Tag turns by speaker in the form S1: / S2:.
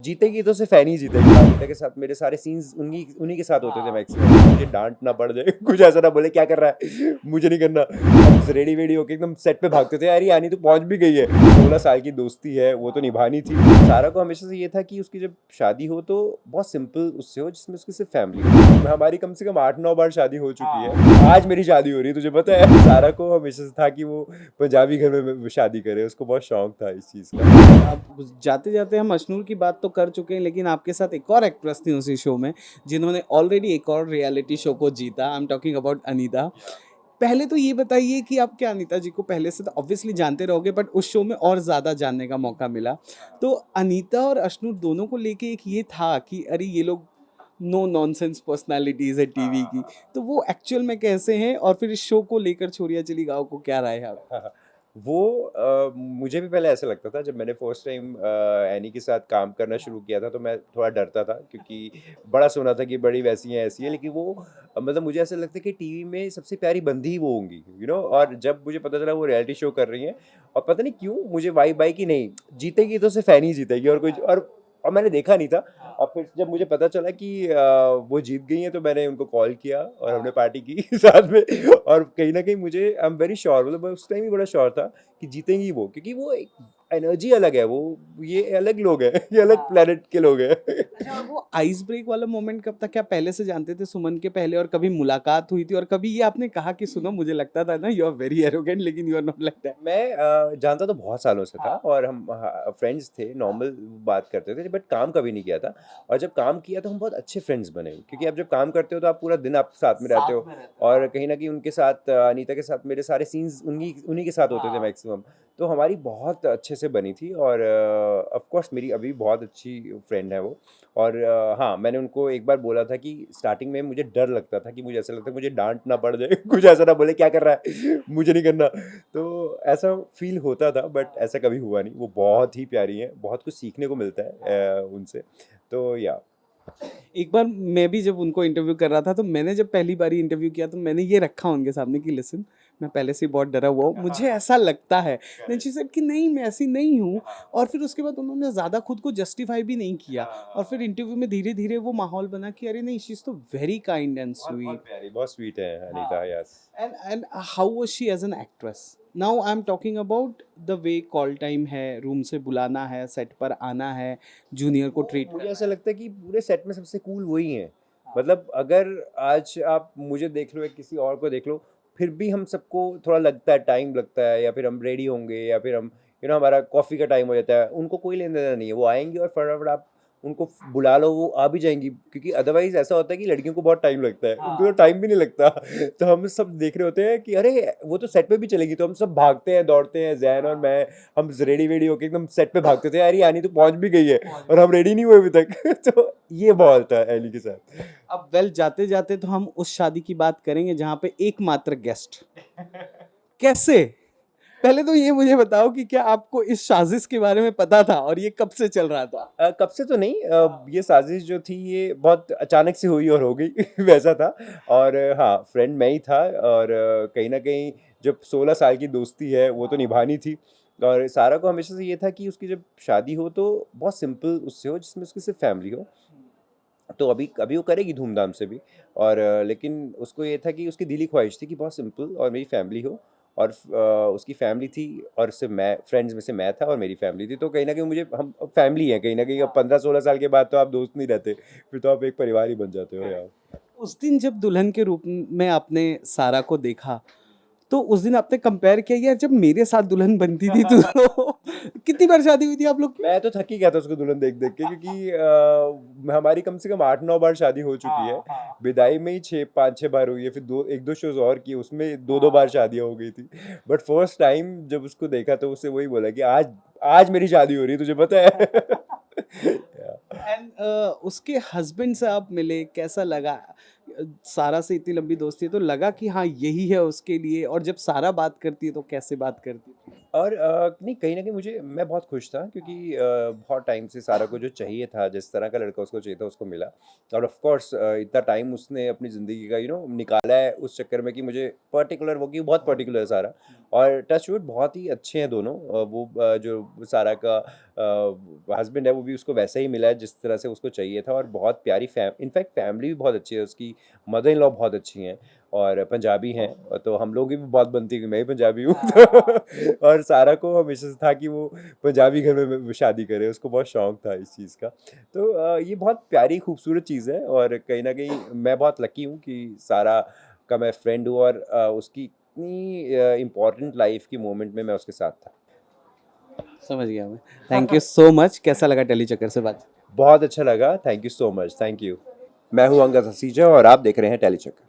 S1: जीतेगी तो सिर्फ फैन ही जीतेगी। अनीता के साथ मेरे सारे सीन्स उन्हीं उन्हीं के साथ होते थे मैक्सिमम। मुझे डांट ना पड़ जाए, कुछ ऐसा ना बोले क्या कर रहा है, मुझे नहीं करना। हम रेडी वेडी होके एकदम सेट पे भागते थे, यार ये आनी तो पहुंच भी गई है, 16 साल की दोस्ती है वो तो निभानी थी। सारा को हमेशा से ये था कि उसकी जब शादी हो तो बहुत सिंपल उससे हो, जिसमें उसकी सिर्फ फैमिली हो। हमारी कम से कम 8-9 बार शादी हो चुकी है, आज मेरी शादी हो रही है, तुझे पता है। सारा को हमेशा से था कि वो पंजाबी घर में शादी करे, उसको बहुत शौक था इस चीज़ का।
S2: अब जाते जाते हम अशनूर की बात तो कर चुके हैं, लेकिन आपके साथ एक और एक्ट्रेस थी उसी शो में जिन्होंने ऑलरेडी एक और रियलिटी शो को जीता। I am talking about Anita. पहले तो ये बताइए कि आप क्या अनीता जी को पहले से तो ऑब्वियसली जानते रहोगे, बट उस शो में और ज़्यादा जानने का मौका मिला। तो अनीता और अशनूर दोनों को लेके एक ये था कि अरे ये लोग नो नॉनसेंस पर्सनालिटीज़ है टीवी की, तो वो एक्चुअल में कैसे हैं? और फिर इस शो को लेकर छोरिया चली गाँव को क्या राय है आप?
S1: वो मुझे भी पहले ऐसा लगता था, जब मैंने फर्स्ट टाइम एनी के साथ काम करना शुरू किया था तो मैं थोड़ा डरता था, क्योंकि बड़ा सुना था कि बड़ी वैसी है ऐसी है, लेकिन वो मतलब मुझे ऐसा लगता है कि टीवी में सबसे प्यारी बंदी ही वो होंगी, और जब मुझे पता चला वो रियलिटी शो कर रही हैं, और पता नहीं क्यों मुझे वाइब आई कि नहीं, जीतेगी तो सिर्फ फैन ही जीतेगी, और कुछ और मैंने देखा नहीं था। और फिर जब मुझे पता चला कि वो जीत गई हैं, तो मैंने उनको कॉल किया और हमने पार्टी की साथ में। और कहीं न कहीं मुझे आई एम वेरी श्योर, मतलब मैं उस टाइम ही बड़ा श्योर था कि जीतेंगी वो, क्योंकि वो एक एनर्जी अलग है, ये अलग लोग हैं, ये अलग प्लेनेट के लोग हैं।
S2: अच्छा, और वो आइस ब्रेक वाला मोमेंट कब तक, क्या पहले से जानते थे सुमन के पहले, और कभी मुलाकात हुई थी, और कभी ये आपने कहा कि सुनो मुझे लगता था ना यू आर वेरी एरोगेंट, लेकिन you are not like that?
S1: मैं जानता तो बहुत सालों से था, और हम फ्रेंड्स थे, नॉर्मल बात करते थे, बट काम कभी नहीं किया था। और जब काम किया तो हम बहुत अच्छे फ्रेंड्स बने, क्योंकि आप जब काम करते हो तो आप पूरा दिन आप साथ में रहते हो। और कहीं ना कहीं उनके साथ, अनीता के साथ मेरे सारे सीन्स उन्हीं उन्हीं के साथ होते थे मैक्सिमम। तो हमारी बहुत अच्छे से बनी थी, और ऑफ कोर्स मेरी अभी बहुत अच्छी फ्रेंड है वो। और हाँ, मैंने उनको एक बार बोला था कि स्टार्टिंग में मुझे डर लगता था, कि मुझे ऐसा लगता है मुझे डांट ना पड़ जाए, कुछ ऐसा ना बोले क्या कर रहा है, मुझे नहीं करना। तो ऐसा फ़ील होता था, बट ऐसा कभी हुआ नहीं। वो बहुत ही प्यारी हैं, बहुत कुछ सीखने को मिलता है उनसे। तो या
S2: एक बार मैं भी जब उनको इंटरव्यू कर रहा था, तो मैंने जब पहली बारी इंटरव्यू किया तो मैंने ये रखा उनके सामने कि लिसन, मैं पहले से ही बहुत डरा हुआ हूँ, मुझे ऐसा लगता है। देन शी सेड कि नहीं मैं ऐसी नहीं हूँ। और फिर उसके बाद उन्होंने ज़्यादा खुद को जस्टिफाई भी नहीं किया, और फिर इंटरव्यू में धीरे धीरे वो माहौल बना कि अरे नहीं, शी इज़ तो वेरी काइंड एंड
S1: बहुत बहुत
S2: स्वीट।
S1: प्यारी, बहुत स्वीट है Anita, yes.
S2: And how was she as an actress? Now I'm talking about the way call time है, रूम से बुलाना है, सेट पर आना है, जूनियर को ट्रीट
S1: मुझे
S2: करना
S1: ऐसा लगता है कि पूरे सेट में सबसे कूल वही हैं। मतलब अगर आज आप मुझे देख लो या किसी और को देख लो, फिर भी हम सबको थोड़ा लगता है, टाइम लगता है, या फिर हम रेडी होंगे, या फिर हम हमारा कॉफ़ी का टाइम हो जाता है। उनको कोई लेना-देना नहीं है, वो आएँगी और फटाफट आप उनको बुला लो, वो आ भी जाएँगी, क्योंकि अदरवाइज़ ऐसा होता है कि लड़कियों को बहुत टाइम लगता है, उनको तो टाइम भी नहीं लगता। तो हम सब देख रहे होते हैं कि अरे! वो तो सेट पे भी चलेगी, तो हम सब भागते हैं, दौड़ते हैं, ज़ैन और मैं, हम रेडी-वेडी होके एकदम सेट पे भागते थे, यार ये आनी तो पहुँच भी गई है, और हम रेडी नहीं हुए अभी तक। तो ये बहुत था एली के साथ।
S2: अब वेल, जाते जाते तो हम उस शादी की बात करेंगे जहाँ पे एकमात्र गेस्ट कैसे। पहले तो ये मुझे बताओ कि क्या आपको इस साजिश के बारे में पता था, और ये कब से चल रहा था?
S1: कब से तो नहीं, ये साजिश जो थी ये बहुत अचानक से हुई और हो गई। वैसा था। और हाँ, फ्रेंड मैं ही था, और कहीं न कहीं जब 16 साल की दोस्ती है वो तो निभानी थी। और सारा को हमेशा से ये था कि उसकी जब शादी हो तो बहुत सिंपल उससे हो, जिसमें उसकी सिर्फ फैमिली हो। तो अभी अभी वो करेगी धूमधाम से भी। और लेकिन उसको ये था कि उसकी दिली ख्वाहिश थी कि बहुत सिंपल और मेरी फैमिली हो। और उसकी फैमिली थी, और सिर्फ मैं, फ्रेंड्स में से मैं था और मेरी फैमिली थी, तो कहीं ना कहीं मुझे, हम फैमिली हैं कहीं ना कहीं। अब 15-16 साल के बाद तो आप दोस्त नहीं रहते, फिर तो आप एक परिवार ही बन जाते हो यार।
S2: उस दिन जब दुल्हन के रूप में आपने सारा को देखा, तो उस दिन आपने कंपेयर किया यार, जब मेरे साथ दुल्हन बनती थी तो कितनी बार शादी हुई थी आप लोग की?
S1: मैं तो थक ही गया था उसको दुल्हन देख देख के, क्योंकि हमारी कम से कम 8-9 बार शादी हो चुकी है। विदाई में ही 6-5-6 बार हुई है, फिर दो एक दो शोज और किए, उसमें 2-2 बार शादियां हो गई थी। बट फर्स्ट टाइम जब उसको देखा तो उससे वही बोला कि आज आज मेरी शादी हो रही है, तुझे पता है। Yeah.
S2: एंड उसके हस्बैंड से आप मिले, कैसा लगा? सारा से इतनी लंबी दोस्ती है, तो लगा कि हाँ यही है उसके लिए, और जब सारा बात करती है तो कैसे बात करती है?
S1: और नहीं कहीं न कहीं मुझे मैं बहुत खुश था क्योंकि बहुत टाइम से सारा को जो चाहिए था, जिस तरह का लड़का उसको चाहिए था, उसको मिला। और ऑफ़ कोर्स इतना टाइम उसने अपनी ज़िंदगी का निकाला है उस चक्कर में कि मुझे पर्टिकुलर वो कि बहुत पर्टिकुलर है सारा। और टच वुड बहुत ही अच्छे हैं दोनों। वो जो सारा का हस्बैंड है वो भी उसको वैसा ही मिला है जिस तरह से उसको चाहिए था। और बहुत प्यारी इनफैक्ट फैमिली भी बहुत अच्छी है उसकी। मदर इन लॉ बहुत अच्छी हैं और पंजाबी हैं। तो हम लोगों की भी बहुत बनती है कि मैं भी पंजाबी हूँ तो और सारा को हमेशा से था कि वो पंजाबी घर में शादी करे, उसको बहुत शौक था इस चीज़ का। तो ये बहुत प्यारी खूबसूरत चीज़ है और कहीं न कहीं मैं बहुत लकी हूँ कि सारा का मैं फ्रेंड हूँ और उसकी इतनी इम्पोर्टेंट लाइफ़ की मोमेंट में मैं उसके साथ था।
S2: समझ गया मैं। Thank you so much. कैसा लगा टेली चक्कर से बात?
S1: बहुत अच्छा लगा, thank you so much, thank you. मैं हूँ अंगद हसीजा और आप देख रहे हैं टेली चक्कर।